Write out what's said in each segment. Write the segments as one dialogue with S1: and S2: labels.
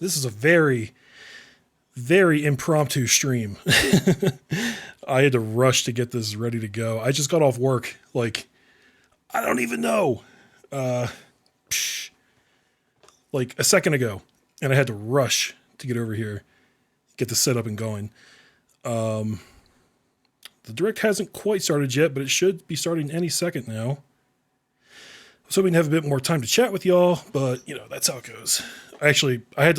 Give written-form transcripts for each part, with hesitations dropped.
S1: This is a very, very impromptu stream. I had to rush to get this ready to go. I just got off work, like, I don't even know, like a second ago, and I had to rush to get over here, get the setup and going. The direct hasn't quite started yet, but it should be starting any second now. I was hoping to have a bit more time to chat with y'all, but you know, that's how it goes. Actually, I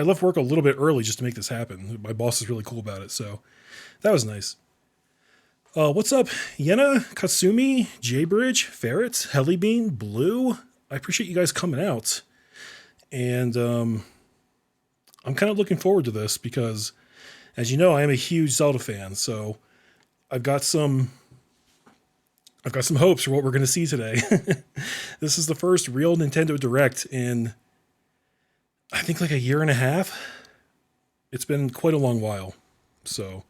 S1: left work a little bit early just to make this happen. My boss is really cool about it, so that was nice. What's up, Yena, Katsumi, J-Bridge, Ferret, Hellybean, Blue? I appreciate you guys coming out. And I'm kind of looking forward to this because, as you know, I am a huge Zelda fan, so I've got some hopes for what we're going to see today. This is the first real Nintendo Direct in, I think, like a year and a half. It's been quite a long while, so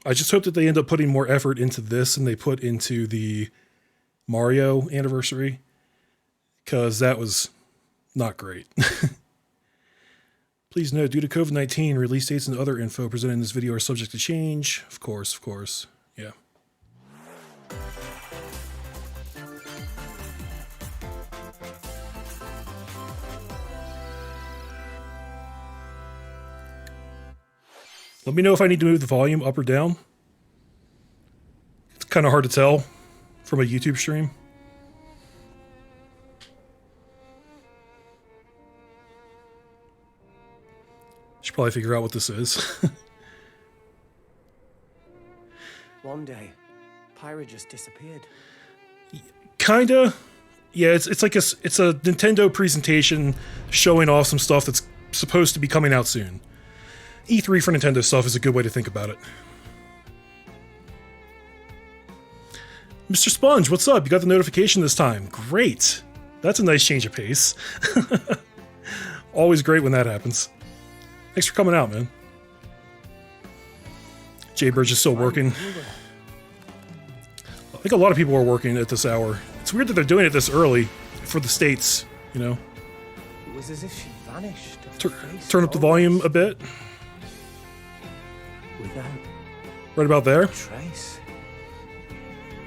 S1: I just hope that they end up putting more effort into this than they put into the Mario anniversary, because that was not great. Please note, due to COVID-19, release dates and other info presented in this video are subject to change. Of course. Yeah. Let me know if I need to move the volume up or down. It's kind of hard to tell from a YouTube stream. Should probably figure out what this is.
S2: One day, Pyra just disappeared.
S1: Kinda. Yeah, it's like it's a Nintendo presentation showing off some stuff that's supposed to be coming out soon. E3 for Nintendo stuff is a good way to think about it. Mr. Sponge, what's up? You got the notification this time. Great. That's a nice change of pace. Always great when that happens. Thanks for coming out, man. J-Bridge is still working. I think a lot of people are working at this hour. It's weird that they're doing it this early for the States, you know.
S2: It was as if she vanished.
S1: Turn up the volume a bit.
S2: Without
S1: Right about there.
S2: trace.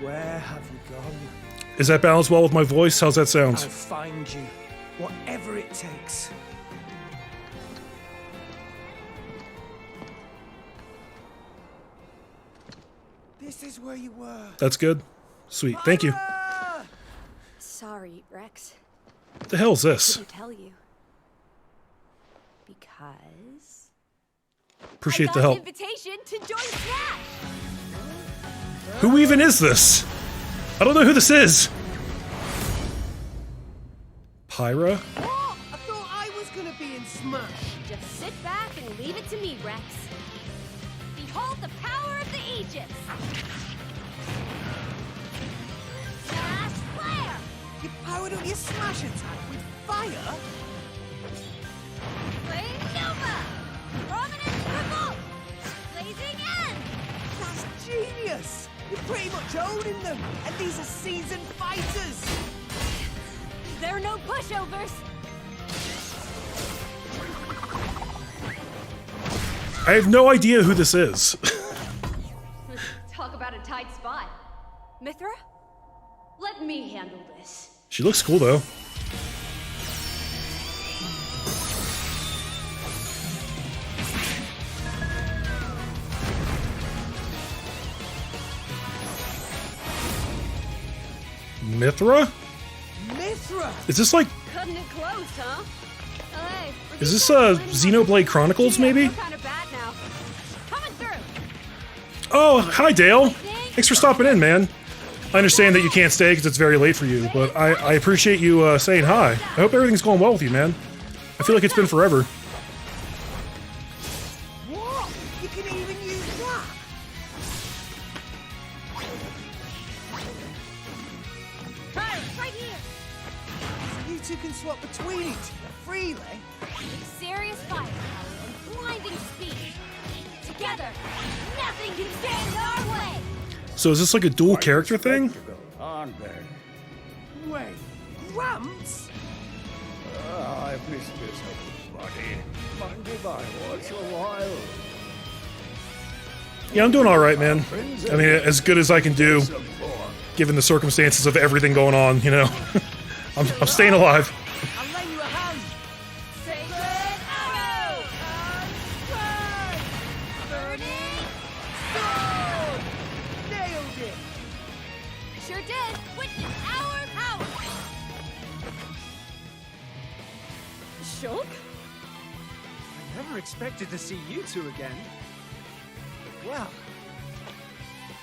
S2: Where have you gone?
S1: Is that balanced well with my voice? How's that
S2: I'll
S1: sound?
S2: find you, whatever it takes. This is where you were.
S1: That's good. Sweet. Thank you.
S2: Ah!
S3: Sorry, Rex.
S1: What the hell is this?
S3: Couldn't tell you. Because
S1: Appreciate the
S3: I got
S1: help.
S3: an invitation to join Smash.
S1: Who even is this? I don't know who this is. Pyra?
S2: Oh, I thought I was gonna be in Smash.
S3: Just sit back and leave it to me, Rex. Behold the power of the Aegis. Smash Flare!
S2: You powered up your Smash attack with fire?
S3: Flame Nova! Prominence Revolt! Blazing End!
S2: That's genius! You're pretty much owning them, and these are seasoned fighters!
S3: There are no pushovers!
S1: I have no idea who this is.
S3: Talk about a tight spot. Mithra? Let me handle this.
S1: She looks cool though. Mithra?
S2: Mithra!
S1: Is this like,
S3: Cutting it close, huh? Hey,
S1: is this Xenoblade Chronicles maybe?
S3: Kind of bad now. Coming through.
S1: Oh, hi Dale. Thanks for stopping in, man. I understand that you can't stay because it's very late for you, but I appreciate you saying hi. I hope everything's going well with you, man. I feel like it's been forever.
S2: What? You can even use that?
S3: Right here.
S2: You two can swap between each other freely?
S3: With serious firepower and blinding speed. Together, nothing can stand in our way.
S1: So is this like a dual character thing?
S4: Aren't they?
S2: Wait, Gramps?
S1: Yeah, I'm doing all right, man. I mean, as good as I can do, given the circumstances of everything going on. You know, I'm staying alive.
S2: I'll lend you a hand.
S3: Sacred arrow! Burning
S2: Sword! Nailed it.
S3: sure did. Witness our power.
S4: Shulk?
S5: I never expected to see you two again. Well,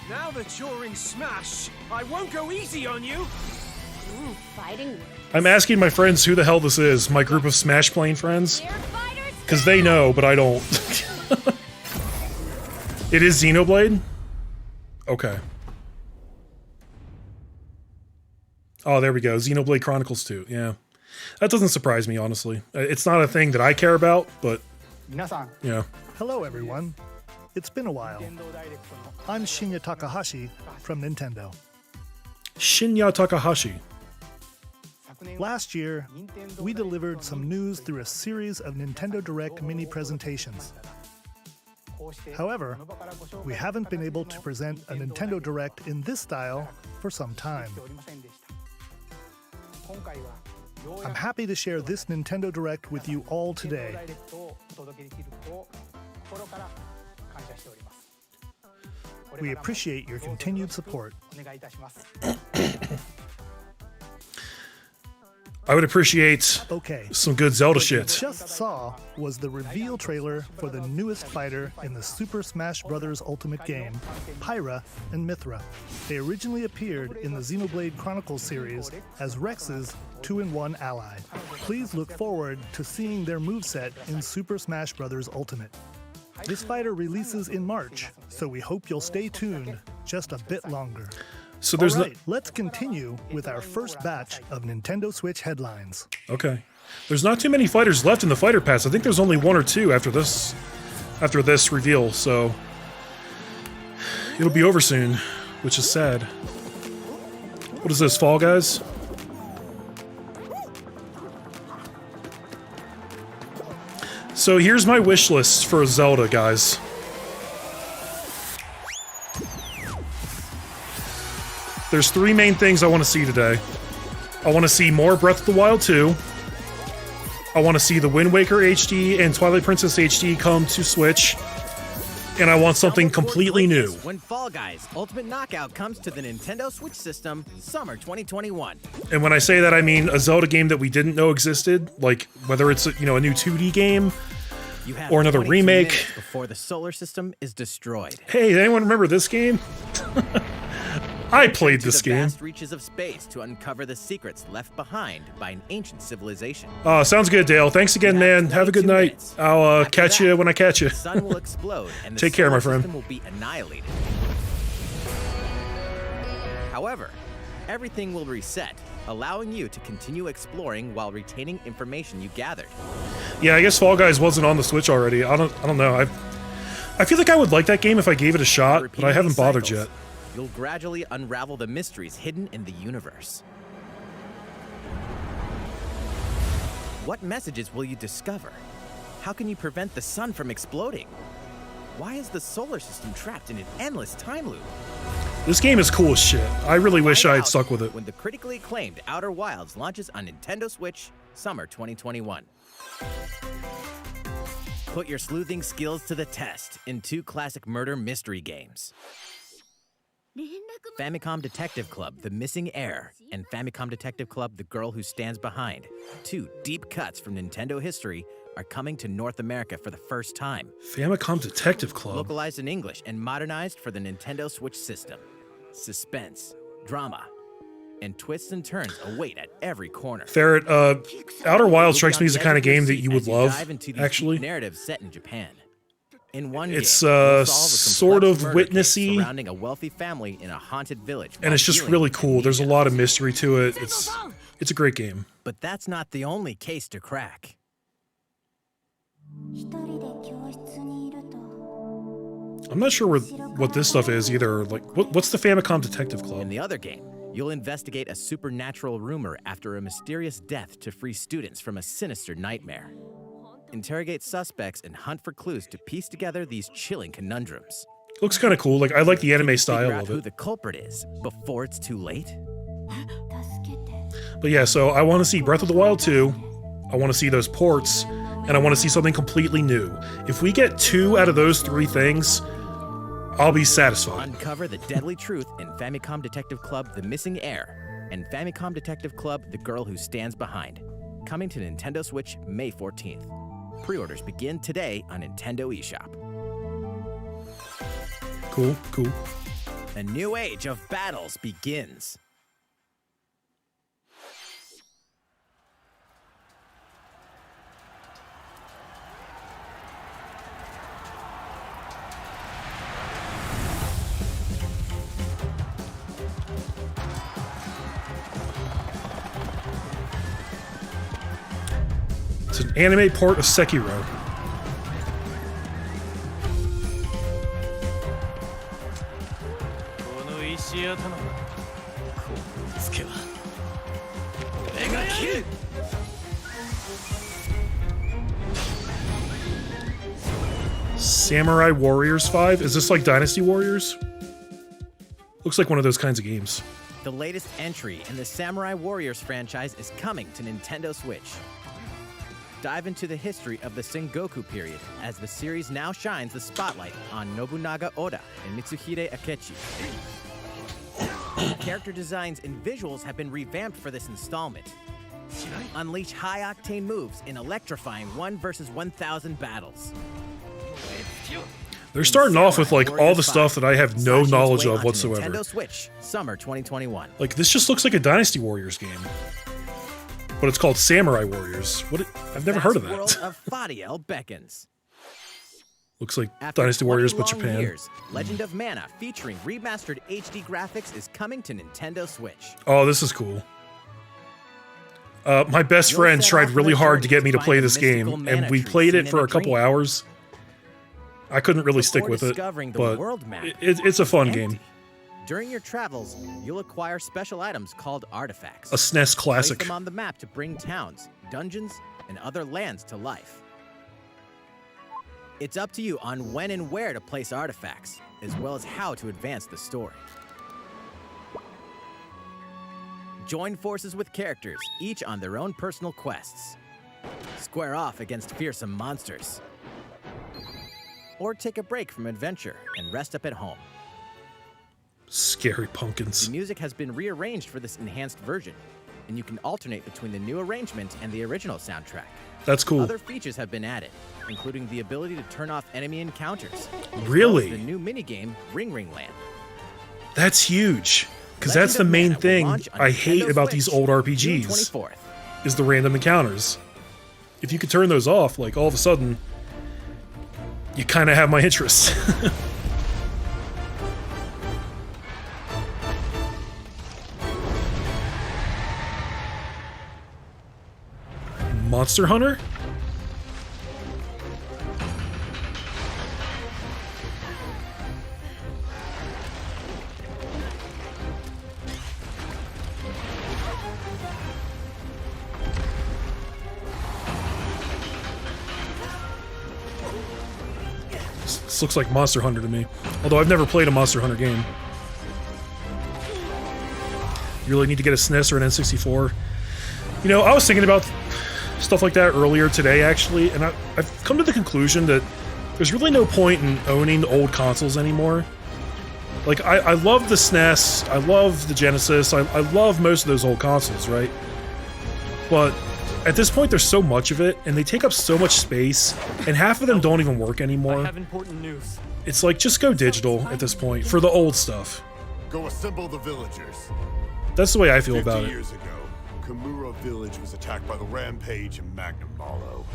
S5: now that you're in Smash, I won't go easy on you.
S4: Ooh, fighting words.
S1: I'm asking my friends who the hell this is. My group of Smash playing friends,
S3: Air fighters.
S1: because they know, but I don't. It is Xenoblade? Okay. Oh, there we go. Xenoblade Chronicles 2. Yeah. That doesn't surprise me, honestly. It's not a thing that I care about, but, yeah.
S6: Hello, everyone. It's been a while. I'm Shinya Takahashi from Nintendo.
S1: Shinya Takahashi.
S6: Last year, we delivered some news through a series of Nintendo Direct mini presentations. However, we haven't been able to present a Nintendo Direct in this style for some time. I'm happy to share this Nintendo Direct with you all today. We appreciate your continued support.
S1: I would appreciate
S6: Okay.
S1: some good Zelda
S6: What you
S1: shit.
S6: just saw was the reveal trailer for the newest fighter in the Super Smash Bros. Ultimate game, Pyra and Mithra. They originally appeared in the Xenoblade Chronicles series as Rex's 2-in-1 ally. Please look forward to seeing their moveset in Super Smash Bros. Ultimate. This fighter releases in March, so we hope you'll stay tuned just a bit longer.
S1: So there's
S6: All right, let's continue with our first batch of Nintendo Switch headlines.
S1: Okay. There's not too many fighters left in the fighter pass. I think there's only one or two after this reveal, so it'll be over soon, which is sad. What is this, Fall Guys? So here's my wish list for Zelda, guys. There's three main things I want to see today. I want to see more Breath of the Wild 2. I want to see the Wind Waker HD and Twilight Princess HD come to Switch. And I want something completely new.
S7: When Fall Guys Ultimate Knockout comes to the Nintendo Switch system, summer 2021.
S1: And when I say that, I mean a Zelda game that we didn't know existed, like whether it's a new 2D game
S7: You have
S1: or another
S7: 22
S1: remake.
S7: minutes before the solar system is destroyed.
S1: Hey, does anyone remember this game? I played this
S7: the
S1: game.
S7: vast reaches of space to uncover the secrets left behind by an ancient civilization.
S1: Sounds good, Dale. Thanks again,
S7: You have
S1: man. Have a good
S7: 22
S1: night.
S7: minutes.
S1: I'll
S7: After
S1: catch
S7: that,
S1: you when I catch you.
S7: The sun will explode and the
S1: Take care, my
S7: solar
S1: friend.
S7: system will be annihilated. However, everything will reset, allowing you to continue exploring while retaining information you gathered.
S1: Yeah, I guess Fall Guys wasn't on the Switch already. I don't know. I feel like I would like that game if I gave it a shot, but I haven't bothered
S7: Cycles,
S1: yet.
S7: You'll gradually unravel the mysteries hidden in the universe. What messages will you discover? How can you prevent the sun from exploding? Why is the solar system trapped in an endless time loop?
S1: This game is cool as shit. I really wish I
S7: Find
S1: had
S7: out
S1: stuck with it.
S7: when the critically acclaimed Outer Wilds launches on Nintendo Switch, summer 2021. Put your sleuthing skills to the test in two classic murder mystery games. Famicom Detective Club, The Missing Heir, and Famicom Detective Club, The Girl Who Stands Behind. Two deep cuts from Nintendo history are coming to North America for the first time.
S1: Famicom Detective Club.
S7: Localized in English and modernized for the Nintendo Switch system. Suspense, drama, and twists and turns await at every corner.
S1: Ferret, Outer Wilds strikes me as the kind of game that you would
S7: As
S1: love,
S7: dive into these
S1: actually.
S7: deep narratives set in Japan. In one
S1: It's,
S7: game, you'll solve a
S1: sort
S7: complex
S1: of
S7: murder case
S1: witnessy.
S7: surrounding a wealthy family in a haunted village.
S1: And
S7: while
S1: it's just
S7: dealing
S1: really
S7: with
S1: cool. There's a
S7: amnesia.
S1: lot of mystery to it. It's a great game.
S7: But that's not the only case to crack.
S1: I'm not sure what this stuff is either. Like, what's the Famicom Detective Club?
S7: In the other game, You'll investigate a supernatural rumor after a mysterious death to free students from a sinister nightmare. Interrogate suspects and hunt for clues to piece together these chilling conundrums.
S1: Looks kind of cool. Like, I like the anime
S7: Figure
S1: style
S7: out
S1: of
S7: who
S1: it.
S7: the culprit is before it's too late.
S1: But yeah, so I want to see Breath of the Wild 2. I want to see those ports, and I want to see something completely new. If we get 2 out of those 3 things, I'll be satisfied.
S7: Uncover the deadly truth in Famicom Detective Club The Missing Heir and Famicom Detective Club The Girl Who Stands Behind. Coming to Nintendo Switch May 14th. Pre-orders begin today on Nintendo eShop.
S1: Cool, cool.
S7: A new age of battles begins.
S1: It's an anime port of Sekiro. Samurai Warriors 5? Is this like Dynasty Warriors? Looks like one of those kinds of games.
S7: The latest entry in the Samurai Warriors franchise is coming to Nintendo Switch. Dive into the history of the Sengoku period as the series now shines the spotlight on Nobunaga Oda and Mitsuhide Akechi. Character designs and visuals have been revamped for this installment. Unleash high-octane moves in electrifying 1 versus 1,000 battles.
S1: They're starting off with like all the stuff that I have no knowledge of whatsoever.
S7: Nintendo Switch, summer 2021.
S1: Like, this just looks like a Dynasty Warriors game. But it's called Samurai Warriors. What? I've never heard of that.
S7: World of Fadiel beckons.
S1: Looks like
S7: After
S1: Dynasty
S7: 20
S1: Warriors, but
S7: long
S1: Japan.
S7: Years, Legend of Mana featuring remastered HD graphics is coming to Nintendo Switch.
S1: Oh, this is cool. My best
S7: You'll
S1: friend
S7: set
S1: tried
S7: off
S1: really
S7: on a
S1: hard to
S7: journey
S1: get me to
S7: find
S1: play
S7: the
S1: this game,
S7: mystical mana
S1: and we
S7: tree
S1: played
S7: seen
S1: it
S7: in
S1: for
S7: a
S1: a couple
S7: dream.
S1: hours. I couldn't really stick
S7: Before
S1: with it,
S7: discovering the
S1: but
S7: world map,
S1: it's a fun
S7: empty.
S1: game.
S7: During your travels, you'll acquire special items called artifacts.
S1: A SNES
S7: Place
S1: classic.
S7: them on the map to bring towns, dungeons, and other lands to life. It's up to you on when and where to place artifacts, as well as how to advance the story. Join forces with characters, each on their own personal quests. Square off against fearsome monsters. Or take a break from adventure and rest up at home.
S1: Scary
S7: The
S1: pumpkins.
S7: music has been rearranged for this enhanced version, and you can alternate between the new arrangement and the original soundtrack.
S1: That's cool.
S7: Other features have been added, including the ability to turn off enemy encounters. as well as
S1: Really?
S7: the new minigame, Ring Ring Land.
S1: That's huge. Because
S7: Legend
S1: that's the
S7: of
S1: main
S7: Mana will
S1: thing
S7: launch on
S1: I hate
S7: Nintendo
S1: about
S7: Switch
S1: these old
S7: June
S1: RPGs,
S7: 24th.
S1: is the random encounters. If you could turn those off, like, all of a sudden, you kind of have my interest. Monster Hunter? This looks like Monster Hunter to me. Although I've never played a Monster Hunter game. You really need to get a SNES or an N64. You know, I was thinking about stuff like that earlier today, actually, and I've come to the conclusion that there's really no point in owning old consoles anymore. Like, I love the SNES, I love the Genesis, I love most of those old consoles, right? But at this point, there's so much of it, and they take up so much space, and half of them don't even work anymore.
S5: important news.
S1: It's like, just go digital at this point, for the old stuff.
S8: Go assemble the villagers.
S1: That's the way I feel
S8: 50
S1: about it.
S8: years ago, Kamura village was attacked by the Rampage and Magnum Malo.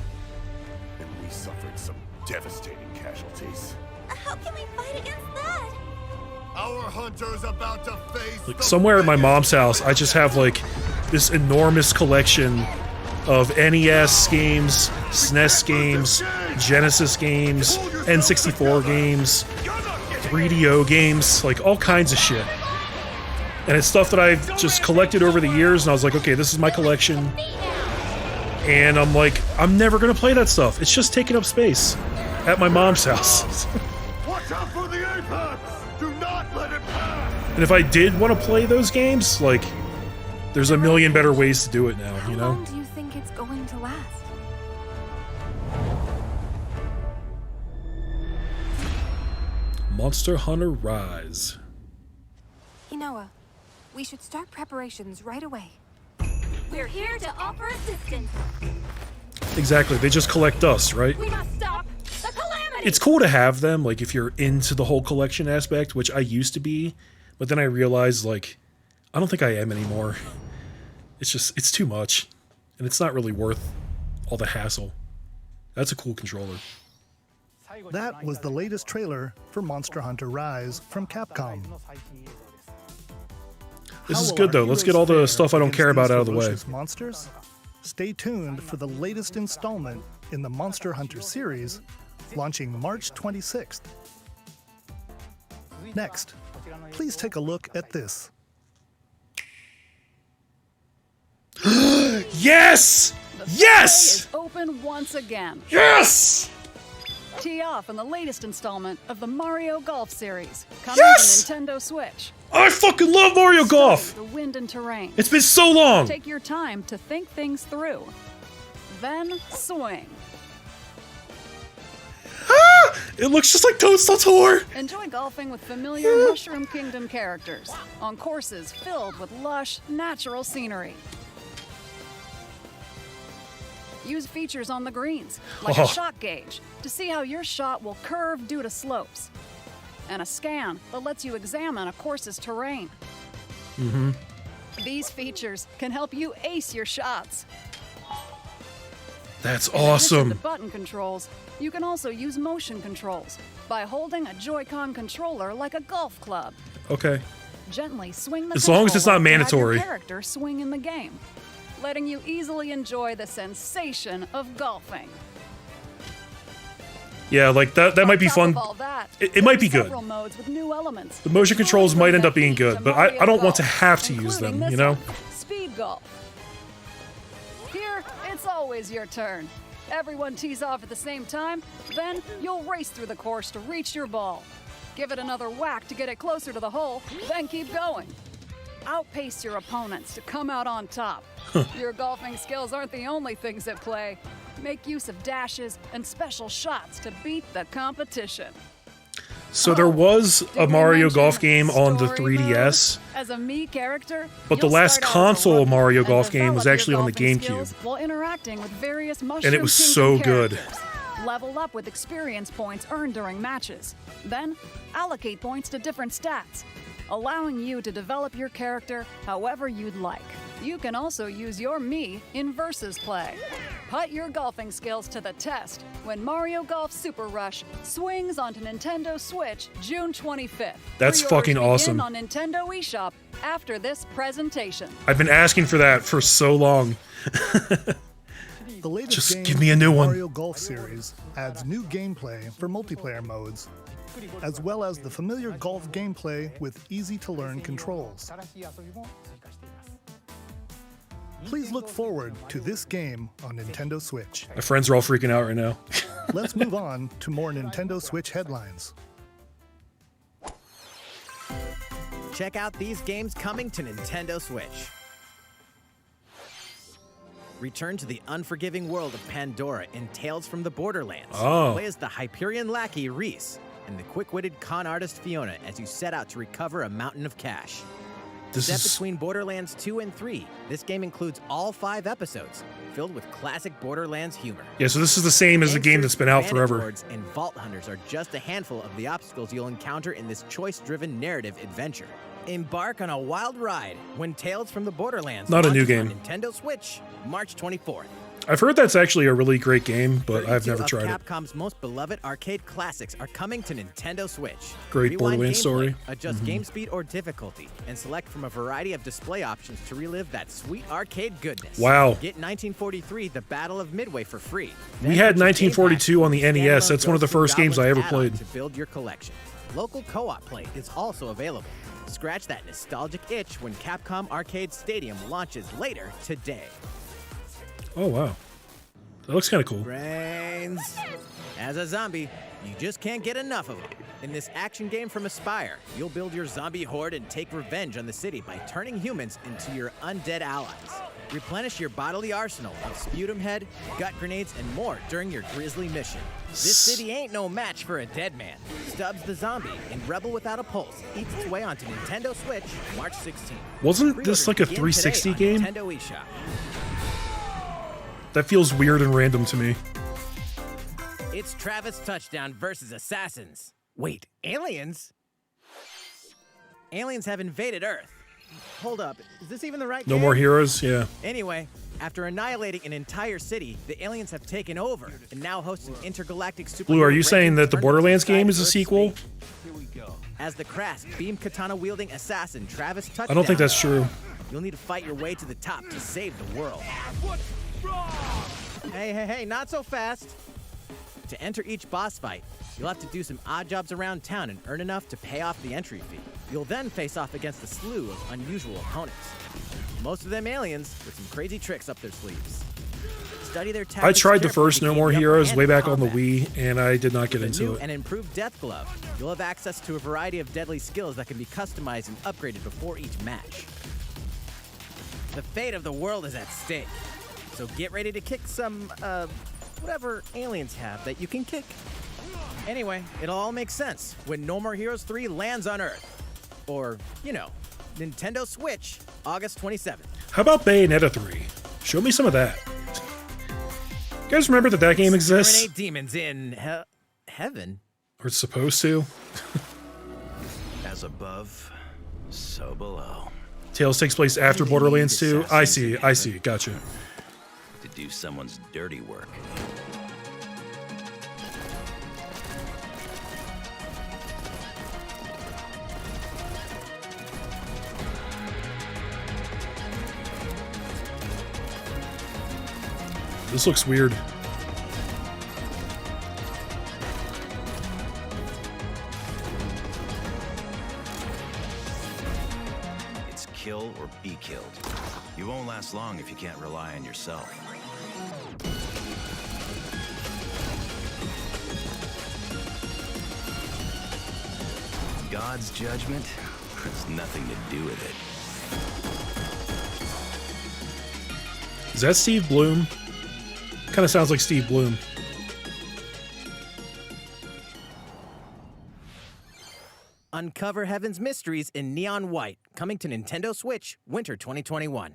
S8: And we suffered some devastating casualties.
S3: How can we fight against that?
S8: Our hunter's about to face
S1: Like,
S8: the
S1: somewhere at my
S8: biggest
S1: mom's house, I just have, like, this enormous collection of NES games, SNES games, Genesis games, N64 games, 3DO games, like, all kinds of shit. And it's stuff that I've just collected over the years, and I was like, okay, this is my collection. And I'm like, I'm never gonna play that stuff. It's just taking up space at my mom's house.
S8: Watch out for the apex! Do not let it pass!
S1: And if I did want to play those games, like, there's a million better ways to do it now, you
S3: How
S1: know?
S3: long do you think it's going to last?
S1: Monster Hunter Rise.
S3: Inoa, we should start preparations right away. We're here to offer assistance.
S1: Exactly, they just collect dust, right?
S3: We must stop the calamity.
S1: It's cool to have them, like, if you're into the whole collection aspect, which I used to be, but then I realized, like, I don't think I am anymore. It's just, it's too much, and it's not really worth all the hassle. That's a cool controller.
S6: That was the latest trailer for Monster Hunter Rise from Capcom.
S1: This is
S6: How will
S1: good,
S6: our
S1: though. Let's
S6: heroes
S1: get all the
S6: fare
S1: stuff I don't
S6: against
S1: care about
S6: these
S1: out of the way.
S6: ferocious monsters? Stay tuned for the latest installment in the Monster Hunter series, launching March 26th. Next, please take a look at this.
S1: Yes! Yes!
S9: Is open once again.
S1: Yes!
S9: Tee off in the latest installment of the Mario Golf series, coming
S1: Yes!
S9: to Nintendo Switch.
S1: I fucking love Mario Golf!
S9: Study the wind and terrain.
S1: It's been so long!
S9: Take your time to think things through. Then swing.
S1: Ah! It looks just like Toadstool Tour!
S9: Enjoy golfing with familiar Mushroom Kingdom characters on courses filled with lush, natural scenery. Use features on the greens, like
S1: Oh.
S9: a shot gauge, to see how your shot will curve due to slopes, and a scan that lets you examine a course's terrain. These features can help you ace your shots.
S1: That's
S9: In addition
S1: awesome.
S9: to button controls, you can also use motion controls by holding a Joy-Con controller like a golf club.
S1: Okay.
S9: Gently swing the
S1: As long as it's not
S9: controller to have
S1: mandatory.
S9: your character swing in the game, letting you easily enjoy the sensation of golfing.
S1: Yeah, like that might be
S9: On top
S1: fun.
S9: of all that,
S1: It might be
S9: there are
S1: good.
S9: several modes with new elements.
S1: The motion controls might end up being good, but I don't want to
S9: Golf,
S1: have to use
S9: including
S1: them,
S9: this
S1: you know?
S9: one, Speed golf. Here, it's always your turn. Everyone tees off at the same time, then you'll race through the course to reach your ball. Give it another whack to get it closer to the hole, then keep going. Outpace your opponents to come out on top. Your golfing skills aren't the only things at play. Make use of dashes and special shots to beat the competition.
S1: So there was
S9: Did
S1: a
S9: we
S1: Mario
S9: mention
S1: Golf game on the
S9: story
S1: 3DS,
S9: mode? As a Mii character,
S1: but the
S9: you'll
S1: last
S9: start out as a
S1: console
S9: rookie
S1: Mario
S9: and
S1: Golf game was
S9: develop your
S1: actually on the
S9: golfing
S1: GameCube.
S9: skills while interacting with various
S1: and it
S9: Mushroom
S1: was
S9: Kingdom
S1: so good.
S9: characters. Level up with experience points earned during matches. Then, allocate points to different stats, allowing you to develop your character however you'd like. You can also use your Mii in versus play. Put your golfing skills to the test when Mario Golf Super Rush swings onto Nintendo Switch June 25th.
S1: That's
S9: Pre-orders
S1: fucking
S9: begin
S1: awesome.
S9: on Nintendo eShop after this presentation.
S1: I've been asking for that for so long.
S6: The latest
S1: Just
S6: game
S1: give me a
S6: in
S1: new
S6: the
S1: one.
S6: Mario Golf series adds new gameplay for multiplayer modes, as well as the familiar golf gameplay with easy-to-learn controls. Please look forward to this game on Nintendo Switch.
S1: My friends are all freaking out right now.
S6: Let's move on to more Nintendo Switch headlines.
S7: Check out these games coming to Nintendo Switch. Return to the unforgiving world of Pandora in Tales from the Borderlands.
S1: Oh.
S7: Play as the Hyperion lackey Reese and the quick-witted con artist Fiona as you set out to recover a mountain of cash.
S1: This
S7: Set
S1: is
S7: between Borderlands 2 and 3, this game includes all 5 episodes, filled with classic Borderlands humor.
S1: yeah. So this is the same as the game that's been out
S7: Gangsters,
S1: forever.
S7: bandit lords, and vault hunters are just a handful of the obstacles you'll encounter in this choice-driven narrative adventure. Embark on a wild ride when Tales from the Borderlands
S1: Not a new
S7: launches on
S1: game.
S7: Nintendo Switch, March 24th.
S1: I've heard that's actually a really great game, but I've
S7: 32
S1: never
S7: of
S1: tried it.
S7: Capcom's most beloved arcade classics are coming to Nintendo Switch.
S1: Great
S7: Rewind
S1: Borderlands
S7: gameplay,
S1: story.
S7: Adjust game speed or difficulty, and select from a variety of display options to relive that sweet arcade goodness.
S1: Wow.
S7: Get 1943: The Battle of Midway for free.
S1: We
S7: Then
S1: had
S7: put your game
S1: 1942 on the
S7: pack,
S1: NES.
S7: standalone
S1: That's one of the
S7: Ghosts and
S1: first games I
S7: Goblins
S1: ever
S7: add-on
S1: played.
S7: to build your collection. Local co-op play is also available. Scratch that nostalgic itch when Capcom Arcade Stadium launches later today.
S1: Oh, wow. That looks kind of cool.
S7: Brains. As a zombie, you just can't get enough of them. In this action game from Aspyr, you'll build your zombie horde and take revenge on the city by turning humans into your undead allies. Replenish your bodily arsenal of sputum head, gut grenades, and more during your grisly mission. This city ain't no match for a dead man. Stubbs the Zombie in Rebel Without a Pulse eats its way onto Nintendo Switch March 16th.
S1: Wasn't this like a
S7: Pre-orders begin
S1: 360
S7: today on
S1: game?
S7: Nintendo eShop.
S1: That feels weird and random to me.
S7: It's Travis Touchdown versus Assassins. Wait, aliens? Aliens have invaded Earth. Hold up, is this even the right
S1: No
S7: game?
S1: more heroes? Yeah.
S7: Anyway, after annihilating an entire city, the aliens have taken over and now host an intergalactic superhero.
S1: Blue, are you saying that the
S7: tournament
S1: Borderlands
S7: inside
S1: game is a
S7: Earth's
S1: sequel?
S7: space. As the crass, beam katana-wielding assassin Travis Touchdown.
S1: I don't think that's true.
S7: You'll need to fight your way to the top to save the world. Hey, not so fast. To enter each boss fight, you'll have to do some odd jobs around town and earn enough to pay off the entry fee. You'll then face off against a slew of unusual opponents. Most of them aliens with some crazy tricks up their sleeves. Study their
S1: I
S7: tactics
S1: tried the
S7: carefully
S1: first
S7: to
S1: No
S7: gain
S1: More
S7: the upper
S1: Heroes
S7: hand
S1: way
S7: in
S1: back on the
S7: combat.
S1: Wii, and I did not get
S7: With a
S1: into
S7: new
S1: it.
S7: and improved Death Glove, you'll have access to a variety of deadly skills that can be customized and upgraded before each match. The fate of the world is at stake, so get ready to kick some, whatever aliens have that you can kick. Anyway, it'll all make sense when No More Heroes 3 lands on Earth. Or, Nintendo Switch, August 27th.
S1: How about Bayonetta 3? Show me some of that. You guys remember that game exists?
S7: Exterminate demons in heaven.
S1: Or it's supposed to?
S10: As above, so below.
S1: Tales takes place after Borderlands 2? I see, gotcha.
S10: To do someone's dirty work.
S1: This looks weird.
S10: It's kill or be killed. You won't last long if you can't rely on yourself. God's judgment has nothing to do with it.
S1: Is that Steve Bloom? Kind of sounds like Steve Bloom.
S7: Uncover Heaven's Mysteries in Neon White, coming to Nintendo Switch, Winter 2021.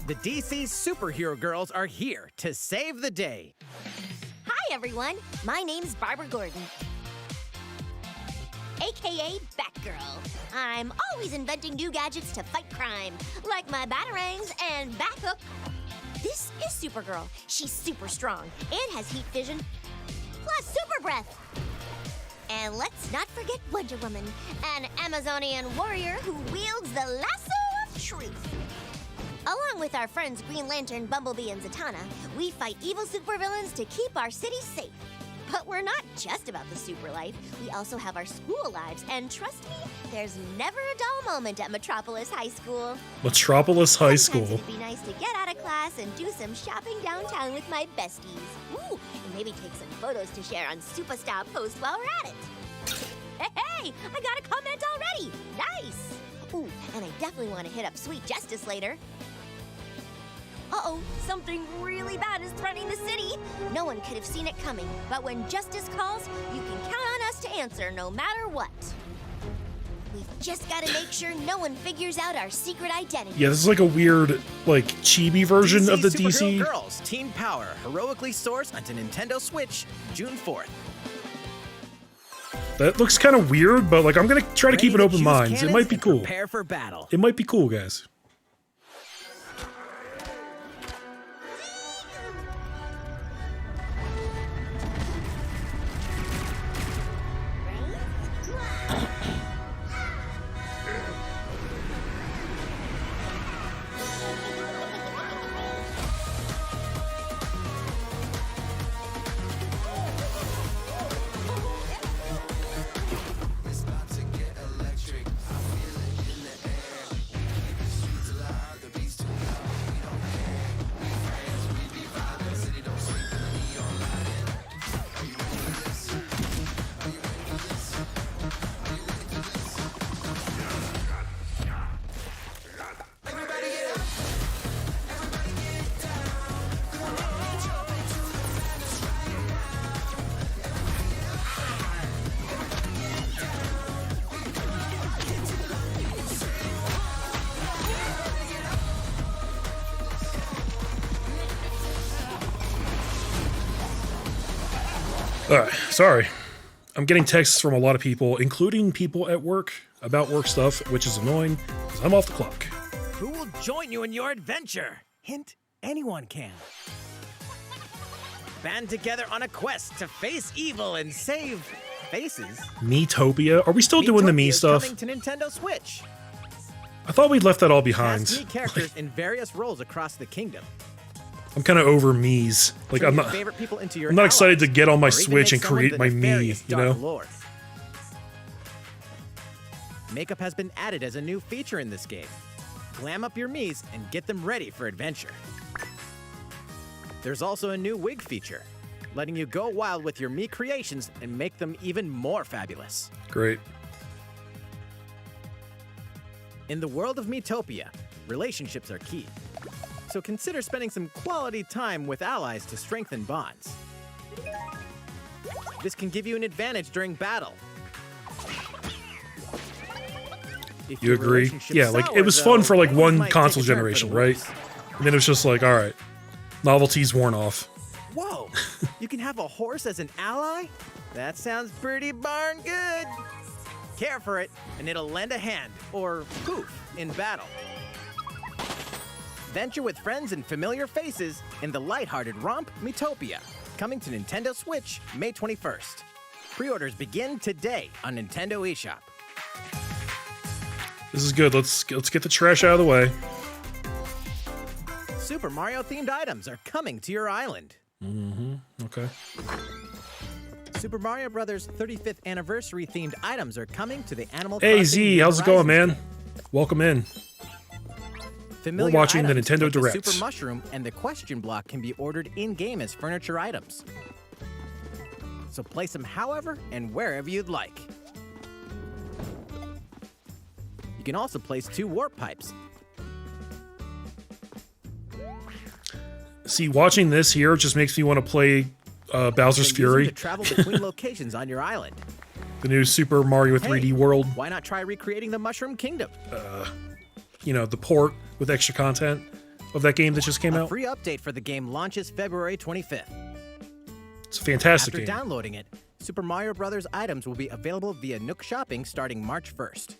S7: The DC superhero girls are here to save the day.
S3: Hi, everyone. My name's Barbara Gordon, aka Batgirl. I'm always inventing new gadgets to fight crime, like my batarangs and Bathook. This is Supergirl. She's super strong and has heat vision, plus super breath. And let's not forget Wonder Woman, an Amazonian warrior who wields the lasso of truth. Along with our friends Green Lantern, Bumblebee, and Zatanna, we fight evil supervillains to keep our city safe. But we're not just about the super life. We also have our school lives, and trust me, there's never a dull moment at Metropolis High School.
S1: Metropolis High
S3: Sometimes
S1: School.
S3: it'd be nice to get out of class and do some shopping downtown with my besties. Ooh, and maybe take some photos to share on Superstar Post while we're at it. Hey, I got a comment already. Nice. Ooh, and I definitely want to hit up Sweet Justice later. Uh-oh, something really bad is threatening the city. No one could have seen it coming, but when justice calls, you can count on us to answer no matter what. We've just got to make sure no one figures out our secret identity.
S1: Yeah, this is like a weird, like, chibi version
S7: DC
S1: of the
S7: Supergirl
S1: DC.
S7: Girls Teen Power heroically soars onto Nintendo Switch, June 4th.
S1: That looks kind of weird, but like I'm gonna try to keep an
S7: Ready
S1: open
S7: choose
S1: mind. It
S7: cannons
S1: might be
S7: and
S1: cool.
S7: Prepare for battle.
S1: It might be cool, guys. Sorry. I'm getting texts from a lot of people, including people at work, about work stuff, which is annoying, because I'm off the clock.
S7: Who will join you in your adventure? Hint, anyone can. Band together on a quest to face evil and save faces.
S1: Metopia? Are we still doing the me
S7: Metopia is
S1: stuff?
S7: Coming to Nintendo Switch.
S1: I thought we'd left that all behind.
S7: Cast me characters in various roles across the kingdom.
S1: I'm kind of over me's. Like
S7: Turn
S1: I'm
S7: your
S1: not.
S7: favorite people into your
S1: I'm not excited to
S7: allies,
S1: get on my
S7: or even
S1: Switch
S7: make
S1: and
S7: someone
S1: create
S7: the
S1: my me.
S7: nefarious
S1: You
S7: Dark
S1: know.
S7: Lord. Makeup has been added as a new feature in this game. Glam up your Miis and get them ready for adventure. There's also a new wig feature, letting you go wild with your Mii creations and make them even more fabulous.
S1: Great.
S7: In the world of Metopia, relationships are key. So consider spending some quality time with allies to strengthen bonds. This can give you an advantage during battle. If
S1: You
S7: your
S1: agree?
S7: relationship's
S1: Yeah, like it
S7: sour,
S1: was fun
S7: though,
S1: for like
S7: things
S1: one
S7: might take
S1: console
S7: a turn for the
S1: generation, right?
S7: worse.
S1: And then it was just like, all right, novelty's worn off.
S7: Whoa! You can have a horse as an ally? That sounds pretty darn good. Care for it, and it'll lend a hand, or poof, in battle. Venture with friends and familiar faces in the lighthearted romp Metopia, coming to Nintendo Switch May 21st. Pre-orders begin today on Nintendo eShop.
S1: This is good. Let's get the trash out of the way.
S7: Super Mario themed items are coming to your island.
S1: Okay.
S7: Super Mario Bros. 35th anniversary themed items are coming to the Animal
S1: Hey
S7: Crossing
S1: Z,
S7: New
S1: how's it going,
S7: Horizons
S1: man? Welcome in.
S7: Familiar
S1: We're watching the
S7: items
S1: Nintendo
S7: like
S1: Direct.
S7: The Super Mushroom and the Question Block can be ordered in-game as furniture items. So place them however and wherever you'd like. You can also place 2 warp pipes.
S1: See, watching this here just makes me want to play Bowser's
S7: and use them
S1: Fury,
S7: to travel between locations on your island.
S1: the new Super Mario 3D
S7: Hey,
S1: World.
S7: Why not try recreating the Mushroom Kingdom?
S1: You know, the port with extra content of that game that just came
S7: A
S1: out.
S7: free update for the game launches February 25th.
S1: It's a fantastic
S7: After
S1: game.
S7: downloading it, Super Mario Bros. Items will be available via Nook Shopping starting March 1st.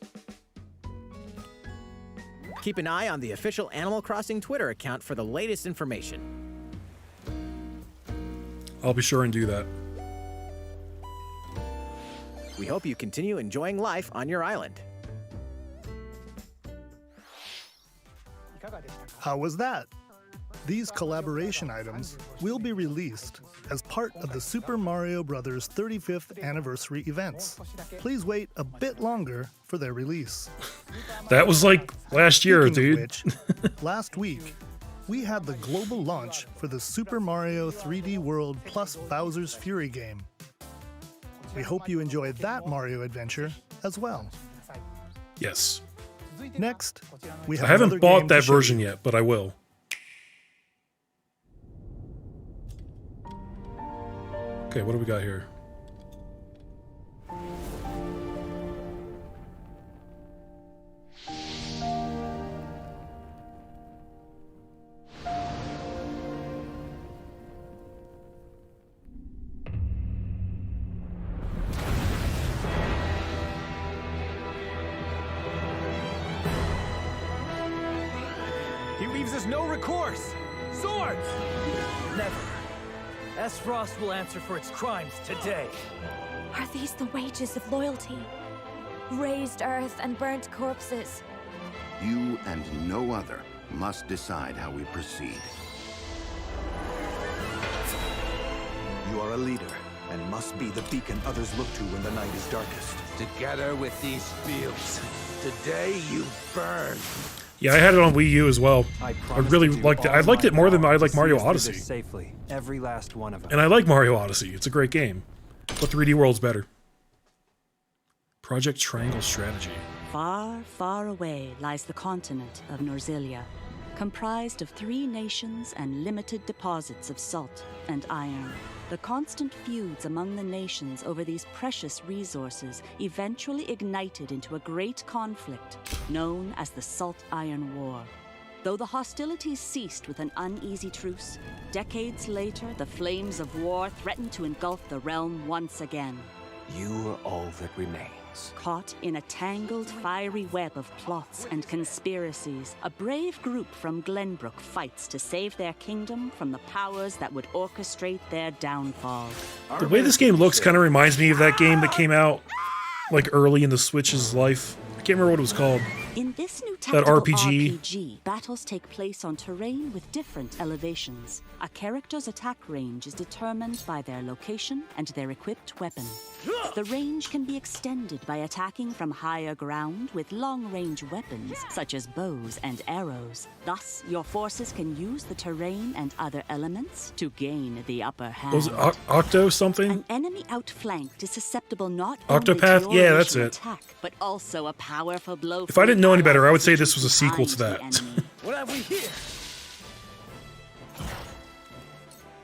S7: Keep an eye on the official Animal Crossing Twitter account for the latest information.
S1: I'll be sure and do that.
S7: We hope you continue enjoying life on your island.
S6: How was that? These collaboration items will be released as part of the Super Mario Bros. 35th anniversary events. Please wait a bit longer for their release.
S1: That was like last year,
S6: Speaking of
S1: dude.
S6: which, last week, we had the global launch for the Super Mario 3D World plus Bowser's Fury game. We hope you enjoyed that Mario adventure as well.
S1: Yes.
S6: Next, we have
S1: I haven't
S6: another
S1: bought
S6: game to
S1: that
S6: show
S1: version
S6: you.
S1: yet, but I will. Okay, what do we got here?
S5: He leaves us no recourse. Swords!
S2: Never. S-Frost will answer for its crimes today.
S11: Are these the wages of loyalty? Raised earth and burnt corpses.
S12: You and no other must decide how we proceed.
S13: You are a leader and must be the beacon others look to when the night is darkest.
S14: Together with these fields, today you burn.
S1: Yeah, I had it on Wii U as well. I really liked it. I liked it more than I like Mario Odyssey.
S5: Safely, every last one of us.
S1: And I like Mario Odyssey. It's a great game. But 3D World's better. Project Triangle Strategy.
S15: Far, far away lies the continent of Norzilia, comprised of 3 nations and limited deposits of salt and iron. The constant feuds among the nations over these precious resources eventually ignited into a great conflict known as the Saltiron War. Though the hostilities ceased with an uneasy truce, decades later, the flames of war threatened to engulf the realm once again.
S13: You are all that remains.
S15: Caught in a tangled, fiery web of plots and conspiracies, a brave group from Glenbrook fights to save their kingdom from the powers that would orchestrate their downfall.
S1: The way this game looks kind of reminds me of that game that came out like early in the Switch's life. I can't remember what it was called.
S15: In this new
S1: That
S15: tactical
S1: RPG.
S15: RPG, battles take place on terrain with different elevations. A character's attack range is determined by their location and their equipped weapon. The range can be extended by attacking from higher ground with long-range weapons, such as bows and arrows. Thus, your forces can use the terrain and other elements to gain the upper hand.
S1: Was it Octo something?
S15: An enemy outflanked is susceptible not only to
S1: Octopath?
S15: your
S1: Yeah, that's
S15: initial
S1: it.
S15: attack, but also a powerful blow.
S1: If I didn't know any better, I would say this was a sequel to that.
S5: What have we here?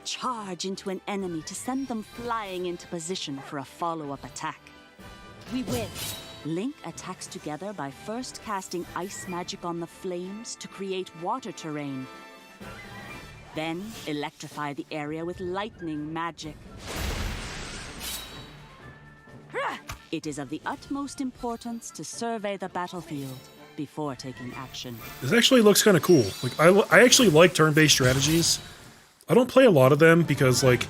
S15: Charge into an enemy to send them flying into position for a follow-up attack.
S11: We win.
S15: Link attacks together by first casting ice magic on the flames to create water terrain. Then electrify the area with lightning magic. It is of the utmost importance to survey the battlefield before taking action.
S1: This actually looks kind of cool. Like I actually like turn-based strategies. I don't play a lot of them because like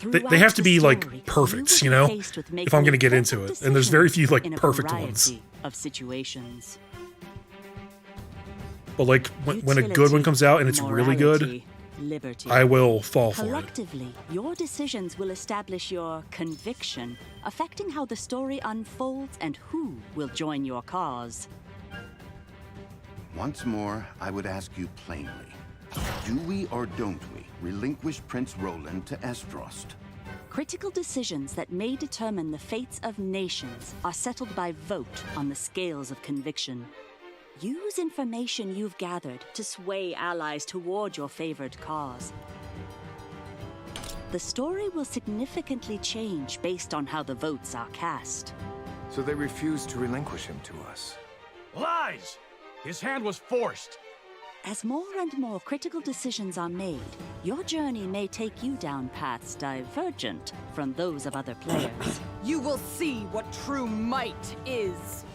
S1: they have to be like perfect, you know, if I'm going to get into it. And there's very few like perfect ones.
S15: Of situations.
S1: But like when a good one comes out and it's really good,
S15: Liberty.
S1: I will fall for it.
S15: Collectively, your decisions will establish your conviction, affecting how the story unfolds and who will join your cause.
S12: Once more, I would ask you plainly. Do we or don't we relinquish Prince Roland to Estrost?
S15: Critical decisions that may determine the fates of nations are settled by vote on the scales of conviction. Use information you've gathered to sway allies toward your favored cause. The story will significantly change based on how the votes are cast.
S13: So they refused to relinquish him to us.
S14: Lies! His hand was forced.
S15: As more and more critical decisions are made, your journey may take you down paths divergent from those of other players.
S9: You will see what true might is.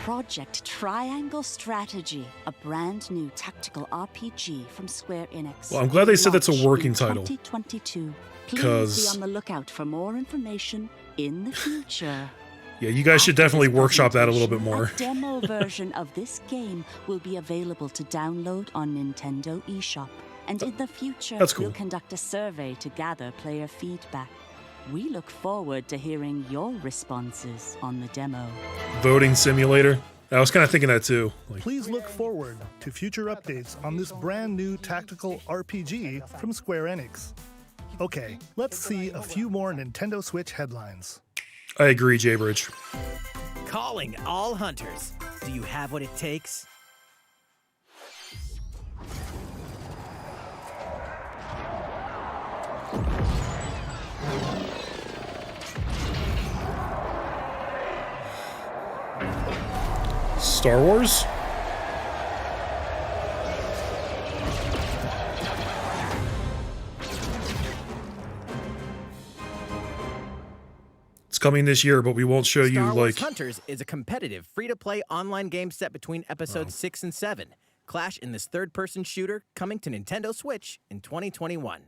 S15: Project Triangle Strategy, a brand new tactical RPG from Square Enix.
S1: Well, I'm glad they said that's a
S15: Launched
S1: working
S15: in
S1: title.
S15: 2022. Please
S1: 'Cause-
S15: be on the lookout for more information in the future.
S1: Yeah, you guys should definitely workshop that a little bit more.
S15: A demo version of this game will be available to download on Nintendo eShop. And in the future,
S1: That's cool.
S15: we'll conduct a survey to gather player feedback. We look forward to hearing your responses on the demo.
S1: Voting simulator. I was kind of thinking that too. Like,
S6: Please look forward to future updates on this brand new tactical RPG from Square Enix. Okay, let's see a few more Nintendo Switch headlines.
S1: I agree, Jaybridge.
S7: Calling all hunters. Do you have what it takes?
S1: Star Wars? It's coming this year, but we won't show you
S7: Star Wars
S1: like
S7: Hunters is a competitive, free-to-play online game set between episodes 6 and 7. Clash in this third-person shooter coming to Nintendo Switch in 2021.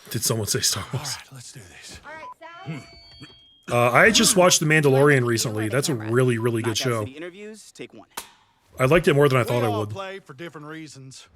S1: Did someone say Star Wars?
S14: All right, let's do this.
S1: I just watched The Mandalorian recently. That's a really, really good show.
S16: Interviews, take one.
S1: I liked it more than I thought I
S17: We all
S1: would.
S17: play for different reasons.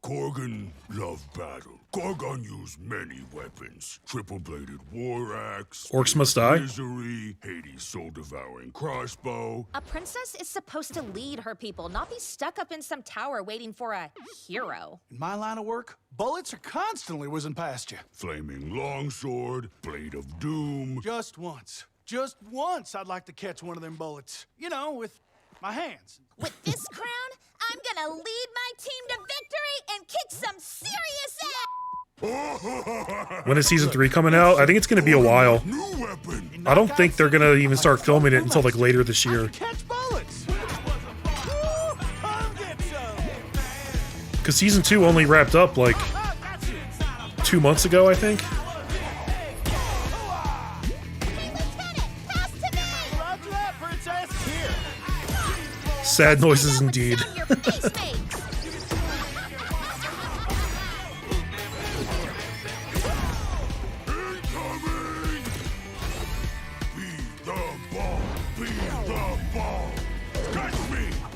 S8: Korgan love battle. Korgan used many weapons. Triple-bladed war axe.
S1: Orcs must die?
S8: Misery, Hades' soul-devouring crossbow.
S18: A princess is supposed to lead her people, not be stuck up in some tower waiting for a hero.
S17: In my line of work, bullets are constantly whizzing past you.
S8: Flaming longsword, blade of doom.
S17: Just once I'd like to catch one of them bullets. You know, with my hands.
S3: With this crown, I'm gonna lead my team to victory and kick some serious ass!
S1: When is season 3 coming out? I think it's going to be a while. I don't think they're going to even start filming it until like later this year.
S17: Catch bullets!
S1: Because season 2 only wrapped up like 2 months ago, I think. Sad noises indeed.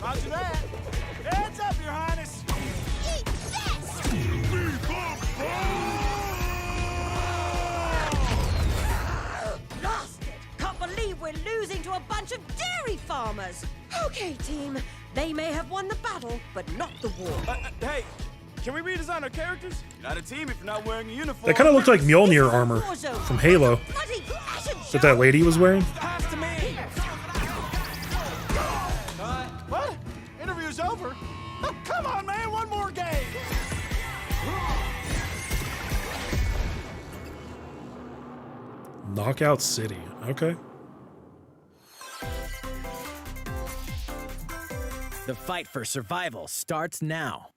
S17: Roger that. Heads up, Your Highness.
S16: Lost it! Can't believe we're losing to a bunch of dairy farmers. Okay, team. They may have won the battle, but not the war.
S17: Hey, can we redesign our characters? You're not a team if you're not wearing a uniform.
S1: That kind of looked like Mjolnir armor from Halo that lady was wearing.
S17: What? Interview's over? Oh, come on, man. One more game.
S1: Knockout City. Okay.
S7: The fight for survival starts now.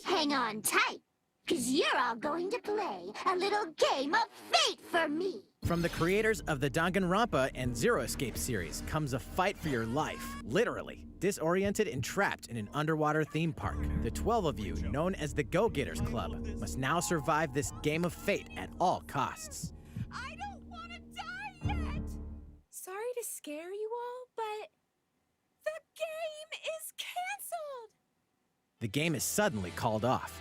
S3: Hang on tight, because you're all going to play a little game of fate for me.
S7: From the creators of the Danganronpa and Zero Escape series comes a fight for your life, literally. Disoriented and trapped in an underwater theme park, the 12 of you, known as the Go-Getters Club, must now survive this game of fate at all costs.
S11: I don't want to die yet! Sorry to scare you all, but the game is canceled!
S7: The game is suddenly called off.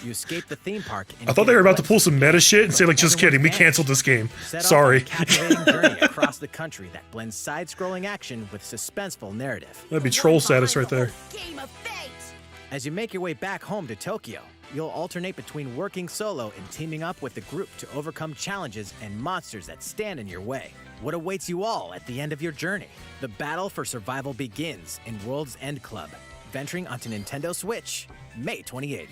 S7: You escape the theme park. And
S1: I thought they were about to pull some meta shit and say like, just kidding, we canceled this game. Sorry.
S7: Captivating journey across the country that blends side-scrolling action with suspenseful narrative.
S1: That'd be troll status right there.
S7: As you make your way back home to Tokyo, you'll alternate between working solo and teaming up with the group to overcome challenges and monsters that stand in your way. What awaits you all at the end of your journey? The battle for survival begins in World's End Club, venturing onto Nintendo Switch, May 28th.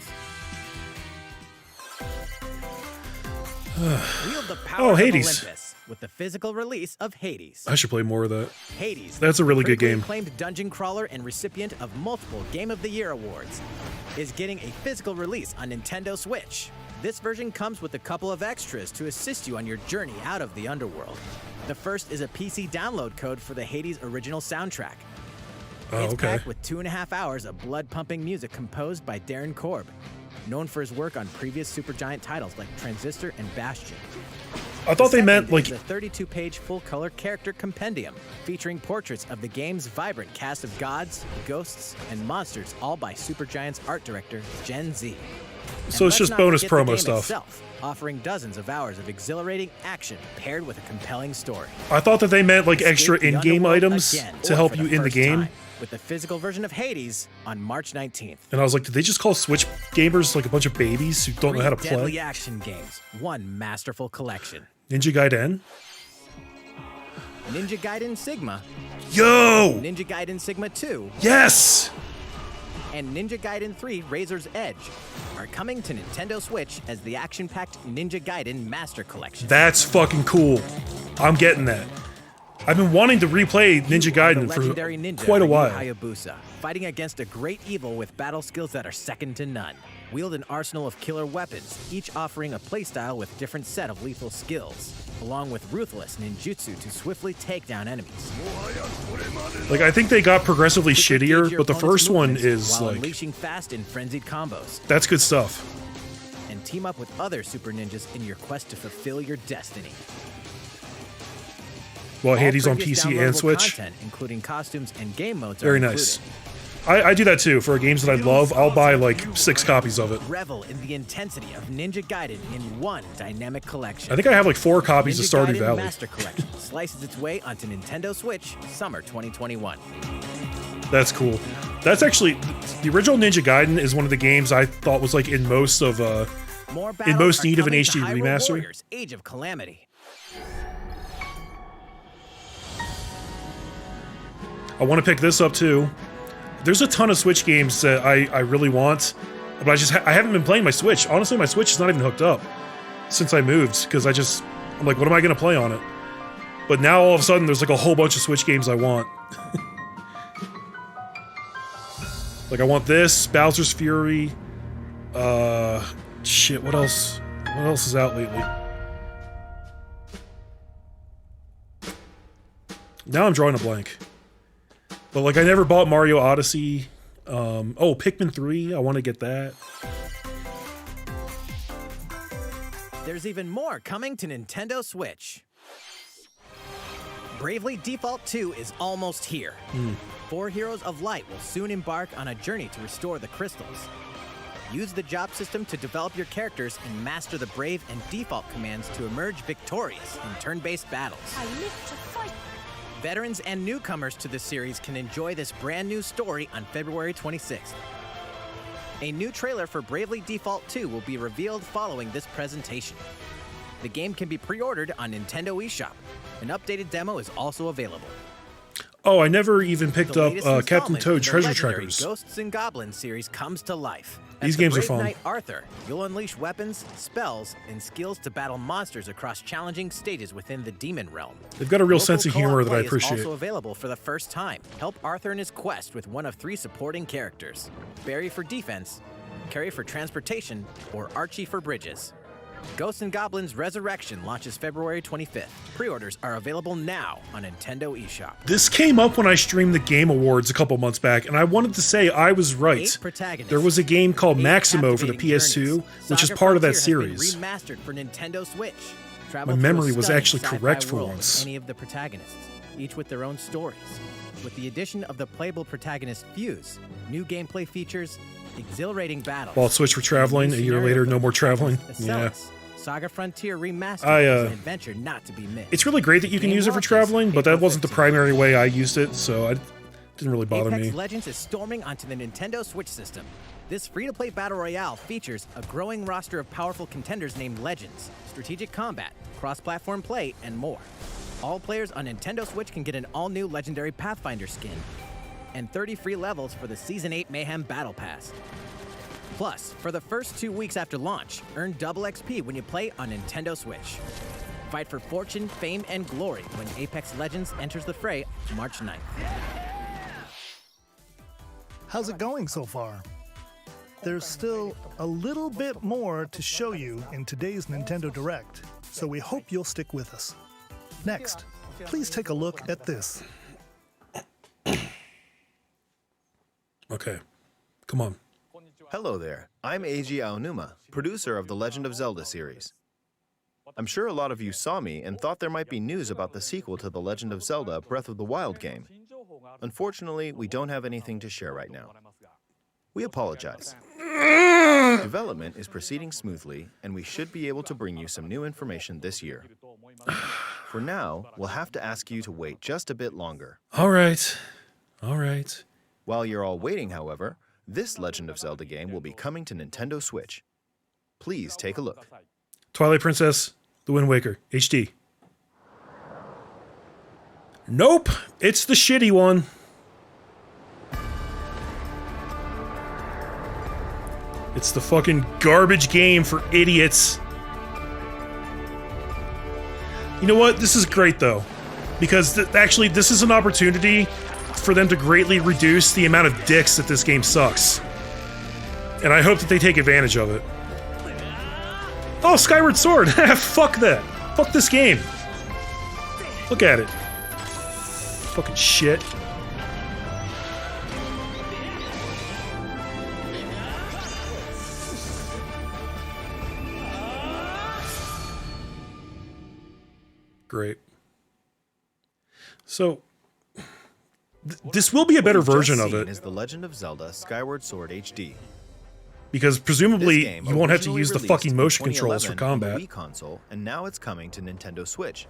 S7: Wield the power
S1: Hades.
S7: of Olympus with the physical release of Hades.
S1: I should play more of that.
S7: Hades.
S1: That's a really good game.
S7: Acclaimed dungeon crawler and recipient of multiple Game of the Year awards is getting a physical release on Nintendo Switch. This version comes with a couple of extras to assist you on your journey out of the underworld. The first is a PC download code for the Hades original soundtrack. It's packed with 2.5 hours of blood-pumping music composed by Darren Korb, known for his work on previous Supergiant titles like Transistor and Bastion.
S1: I thought they meant like
S7: a 32-page full-color character compendium featuring portraits of the game's vibrant cast of gods, ghosts, and monsters, all by Supergiant's art director Gen Z.
S1: So it's just bonus promo stuff.
S7: Itself, offering dozens of hours of exhilarating action paired with a compelling story.
S1: I thought that they meant like extra in-game items to help you in the game.
S7: With the physical version of Hades on March 19th.
S1: And I was like, did they just call Switch gamers like a bunch of babies who don't know how to play?
S7: Deadly action games, one masterful collection.
S1: Ninja Gaiden?
S7: Ninja Gaiden Sigma.
S1: Yo!
S7: Ninja Gaiden Sigma 2.
S1: Yes!
S7: And Ninja Gaiden 3 Razor's Edge are coming to Nintendo Switch as the action-packed Ninja Gaiden Master Collection.
S1: That's fucking cool. I'm getting that. I've been wanting to replay Ninja Gaiden for quite a while.
S7: Hayabusa, fighting against a great evil with battle skills that are second to none. Wield an arsenal of killer weapons, each offering a playstyle with different set of lethal skills, along with ruthless ninjutsu to swiftly take down enemies.
S1: Like, I think they got progressively shittier, but the first one is like
S7: unleashing fast and frenzied combos.
S1: That's good stuff.
S7: And team up with other super ninjas in your quest to fulfill your destiny.
S1: Well, Hades on PC and Switch.
S7: Content, including costumes and game modes,
S1: very nice. I do that too. For games that I love, I'll buy like 6 copies of it.
S7: Revel in the intensity of Ninja Gaiden in one dynamic collection.
S1: I think I have like 4 copies of Stardew
S7: Gaiden
S1: Valley.
S7: Master Collection slices its way onto Nintendo Switch summer 2021.
S1: That's cool. That's actually the original Ninja Gaiden is one of the games I thought was like in most need of an HD remaster.
S7: Warriors, Age of Calamity.
S1: I want to pick this up too. There's a ton of Switch games that I really want, but I haven't been playing my Switch. Honestly, my Switch is not even hooked up since I moved because I'm like, what am I going to play on it? But now all of a sudden there's like a whole bunch of Switch games I want. Like I want this, Bowser's Fury. Shit, what else? What else is out lately? Now I'm drawing a blank. But like I never bought Mario Odyssey. Oh, Pikmin 3, I want to get that.
S7: There's even more coming to Nintendo Switch. Bravely Default 2 is almost here. 4 Heroes of Light will soon embark on a journey to restore the crystals. Use the job system to develop your characters and master the Brave and Default commands to emerge victorious in turn-based battles.
S16: I live to fight.
S7: Veterans and newcomers to the series can enjoy this brand new story on February 26th. A new trailer for Bravely Default 2 will be revealed following this presentation. The game can be pre-ordered on Nintendo eShop. An updated demo is also available.
S1: Oh, I never even picked
S7: The
S1: up
S7: latest
S1: Captain
S7: installment
S1: Toad
S7: in the
S1: Treasure
S7: legendary
S1: Trackers.
S7: Ghosts and Goblins series comes to life.
S1: These
S7: As the
S1: games are
S7: brave
S1: fun.
S7: Knight Arthur, you'll unleash weapons, spells, and skills to battle monsters across challenging stages within the demon realm.
S1: They've got a real
S7: Local
S1: sense of
S7: co-op
S1: humor that I
S7: play
S1: appreciate.
S7: is also available for the first time. Help Arthur in his quest with one of 3 supporting characters: Barry for defense, Carrie for transportation, or Archie for bridges. Ghosts and Goblins Resurrection launches February 25th. Pre-orders are available now on Nintendo eShop.
S1: This came up when I streamed the Game Awards a couple months back, and I wanted to say I was right.
S7: 8 protagonists.
S1: There was a game called
S7: 8
S1: Maximo for the
S7: captivating
S1: PS2,
S7: journeys.
S1: which is
S7: Saga
S1: part of that
S7: Frontier has
S1: series.
S7: been remastered for Nintendo Switch.
S1: My
S7: Travel through a
S1: memory was
S7: stunning
S1: actually
S7: sci-fi
S1: correct for
S7: world with
S1: once.
S7: Any of the protagonists, each with their own stories. With the addition of the playable protagonist Fuse, new gameplay features, exhilarating battles.
S1: Bought Switch for traveling. A year later, no more traveling. Yeah.
S7: Saga Frontier Remastered is an adventure not to be missed.
S1: It's really great that you can use it for traveling, but that wasn't the primary way I used it, so it didn't really bother
S7: Apex
S1: me.
S7: Legends is storming onto the Nintendo Switch system. This free-to-play battle royale features a growing roster of powerful contenders named Legends, strategic combat, cross-platform play, and more. All players on Nintendo Switch can get an all-new Legendary Pathfinder skin, and 30 free levels for the Season 8 Mayhem Battle Pass. Plus, for the first 2 weeks after launch, earn double XP when you play on Nintendo Switch. Fight for fortune, fame, and glory when Apex Legends enters the fray March 9th.
S6: How's it going so far? There's still a little bit more to show you in today's Nintendo Direct, so we hope you'll stick with us. Next, please take a look at this.
S1: Okay, come on.
S19: Hello there, I'm Eiji Aonuma, producer of the Legend of Zelda series. I'm sure a lot of you saw me and thought there might be news about the sequel to the Legend of Zelda Breath of the Wild game. Unfortunately, we don't have anything to share right now. We apologize. Development is proceeding smoothly, and we should be able to bring you some new information this year. For now, we'll have to ask you to wait just a bit longer.
S1: All right. All right.
S19: While you're all waiting, however, this Legend of Zelda game will be coming to Nintendo Switch. Please take a look.
S1: Twilight Princess, The Wind Waker, HD. Nope, it's the shitty one. It's the fucking garbage game for idiots. You know what? This is great, though. Because actually, this is an opportunity for them to greatly reduce the amount of dicks that this game sucks. And I hope that they take advantage of it. Oh, Skyward Sword! Fuck that! Fuck this game! Look at it. Fucking shit. Great. So, this will be a better version of it.
S19: Is the Legend of Zelda Skyward Sword HD.
S1: Because presumably you won't have to use the fucking motion controls for combat.
S19: On the Wii console, and now it's coming to Nintendo Switch.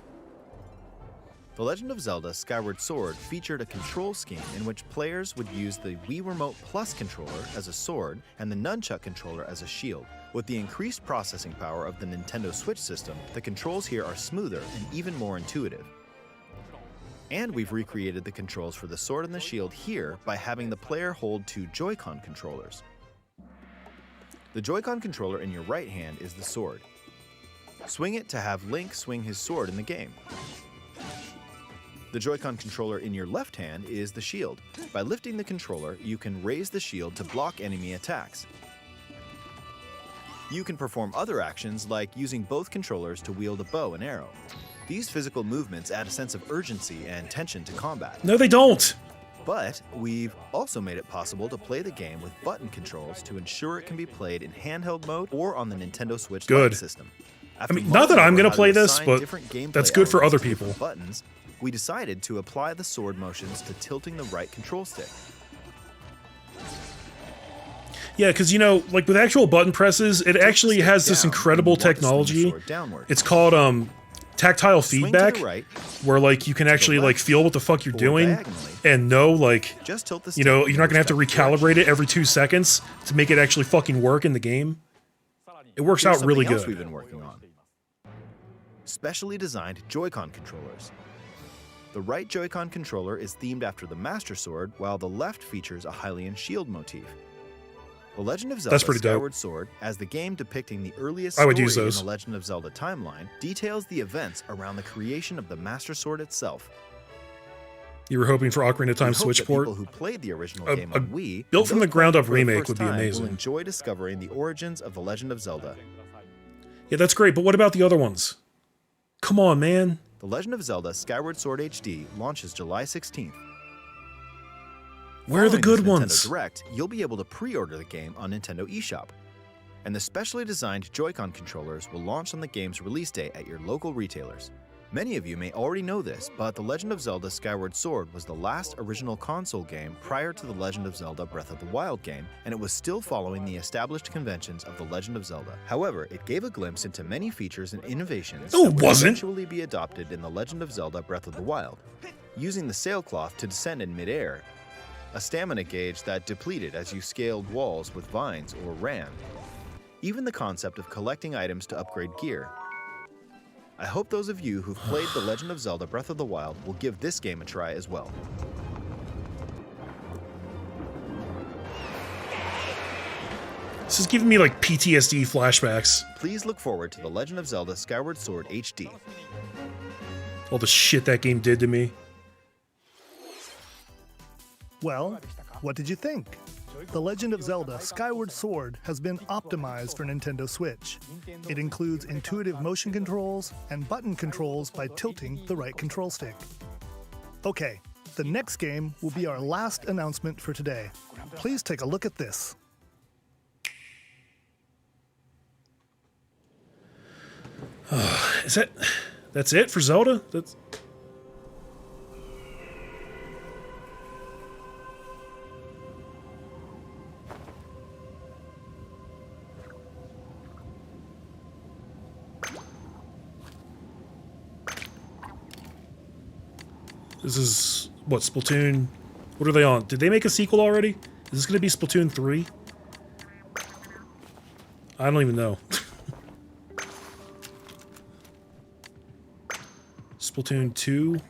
S19: The Legend of Zelda Skyward Sword featured a control scheme in which players would use the Wii Remote Plus controller as a sword and the Nunchuck controller as a shield. With the increased processing power of the Nintendo Switch system, the controls here are smoother and even more intuitive. And we've recreated the controls for the sword and the shield here by having the player hold 2 Joy-Con controllers. The Joy-Con controller in your right hand is the sword. Swing it to have Link swing his sword in the game. The Joy-Con controller in your left hand is the shield. By lifting the controller, you can raise the shield to block enemy attacks. You can perform other actions like using both controllers to wield a bow and arrow. These physical movements add a sense of urgency and tension to combat.
S1: No, they don't.
S19: But we've also made it possible to play the game with button controls to ensure it can be played in handheld mode or on the Nintendo Switch Lite system.
S1: I mean, not that I'm going to play this, but that's good for other people.
S19: Buttons, we decided to apply the sword motions to tilting the right control stick.
S1: Yeah, because, you know, like with actual button presses, it actually has this incredible technology. It's called tactile feedback, where like you can actually like feel what the fuck you're doing and know like, you know, you're not gonna have to recalibrate it every 2 seconds to make it actually fucking work in the game. It works out really good.
S19: We've been working on. Specially designed Joy-Con controllers. The right Joy-Con controller is themed after the Master Sword, while the left features a Hylian shield motif. The Legend of Zelda Skyward Sword, as the game depicting the earliest story in the Legend of Zelda timeline, details the events around the creation of the Master Sword itself.
S1: You were hoping for Ocarina of Time Switch port?
S19: People who played the original game on Wii,
S1: built from the ground up remake would be amazing.
S19: Will enjoy discovering the origins of the Legend of Zelda.
S1: Yeah, that's great, but what about the other ones? Come on, man.
S19: The Legend of Zelda Skyward Sword HD launches July 16th.
S1: Where are the good
S19: Following
S1: ones?
S19: this Nintendo Direct, you'll be able to pre-order the game on Nintendo eShop. And the specially designed Joy-Con controllers will launch on the game's release date at your local retailers. Many of you may already know this, but The Legend of Zelda Skyward Sword was the last original console game prior to The Legend of Zelda Breath of the Wild game, and it was still following the established conventions of The Legend of Zelda. However, it gave a glimpse into many features and innovations that would eventually be adopted in The Legend of Zelda Breath of the Wild. Using the sailcloth to descend in midair, a stamina gauge that depleted as you scaled walls with vines or ran. Even the concept of collecting items to upgrade gear. I hope those of you who've played The Legend of Zelda Breath of the Wild will give this game a try as well.
S1: This is giving me like PTSD flashbacks.
S19: Please look forward to The Legend of Zelda Skyward Sword HD.
S1: All the shit that game did to me.
S6: Well, what did you think? The Legend of Zelda Skyward Sword has been optimized for Nintendo Switch. It includes intuitive motion controls and button controls by tilting the right control stick. Okay, the next game will be our last announcement for today. Please take a look at this.
S1: That's it for Zelda? This is, what, Splatoon? What are they on? Did they make a sequel already? Is this going to be Splatoon 3? I don't even know. Splatoon 2?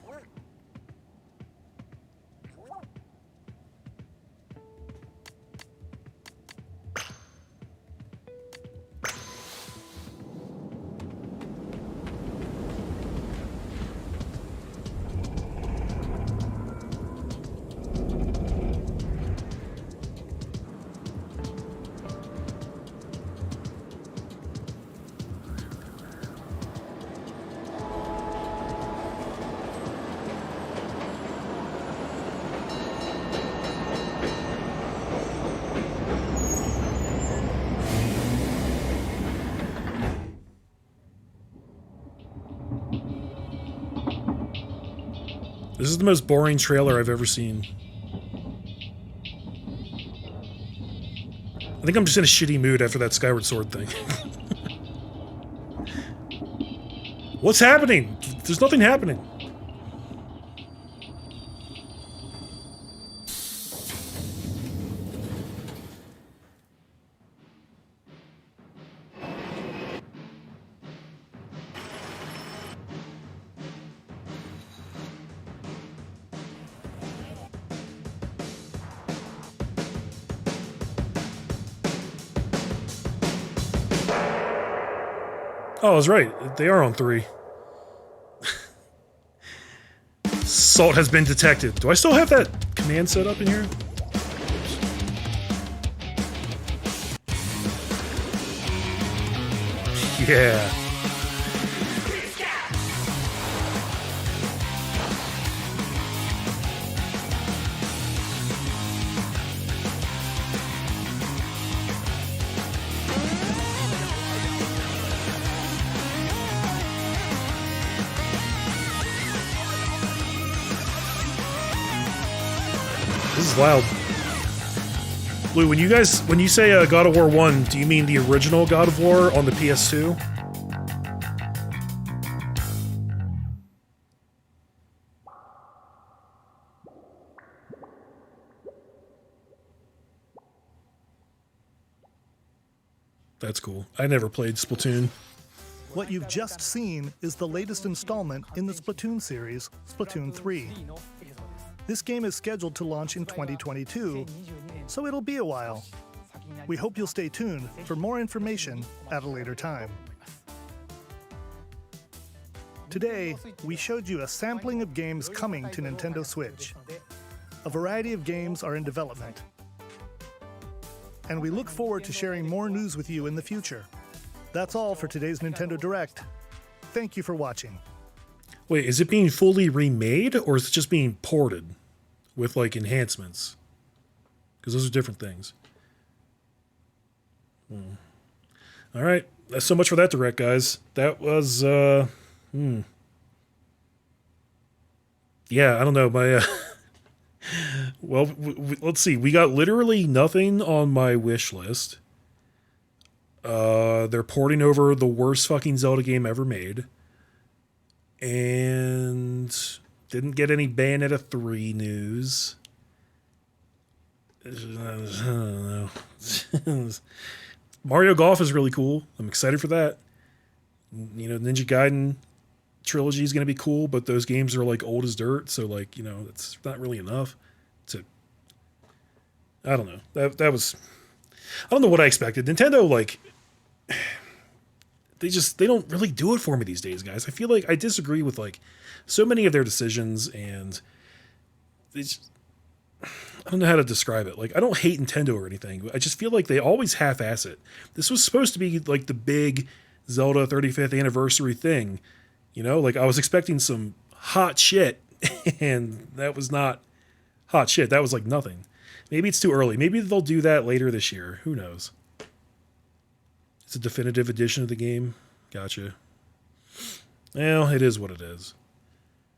S1: This is the most boring trailer I've ever seen. I think I'm just in a shitty mood after that Skyward Sword thing. What's happening? There's nothing happening. Oh, I was right. They are on 3. Assault has been detected. Do I still have that command set up in here? Yeah. This is loud. Lou, when you say God of War 1, do you mean the original God of War on the PS2? That's cool. I never played Splatoon.
S6: What you've just seen is the latest installment in the Splatoon series, Splatoon 3. This game is scheduled to launch in 2022, so it'll be a while. We hope you'll stay tuned for more information at a later time. Today, we showed you a sampling of games coming to Nintendo Switch. A variety of games are in development. And we look forward to sharing more news with you in the future. That's all for today's Nintendo Direct. Thank you for watching.
S1: Wait, is it being fully remade, or is it just being ported with, like, enhancements? Because those are different things. All right, that's so much for that Direct, guys. That was, yeah, I don't know, my, well, let's see. We got literally nothing on my wish list. They're porting over the worst fucking Zelda game ever made. And didn't get any Bayonetta 3 news. I don't know. Mario Golf is really cool. I'm excited for that. You know, Ninja Gaiden trilogy is going to be cool, but those games are like old as dirt, so like, you know, it's not really enough to, I don't know. That was, I don't know what I expected. Nintendo, like, they don't really do it for me these days, guys. I feel like I disagree with like so many of their decisions, and they just, I don't know how to describe it. Like, I don't hate Nintendo or anything, but I just feel like they always half-ass it. This was supposed to be like the big Zelda 35th anniversary thing. You know, like I was expecting some hot shit, and that was not hot shit. That was like nothing. Maybe it's too early. Maybe they'll do that later this year. Who knows? It's a definitive edition of the game. Gotcha. Well, it is what it is.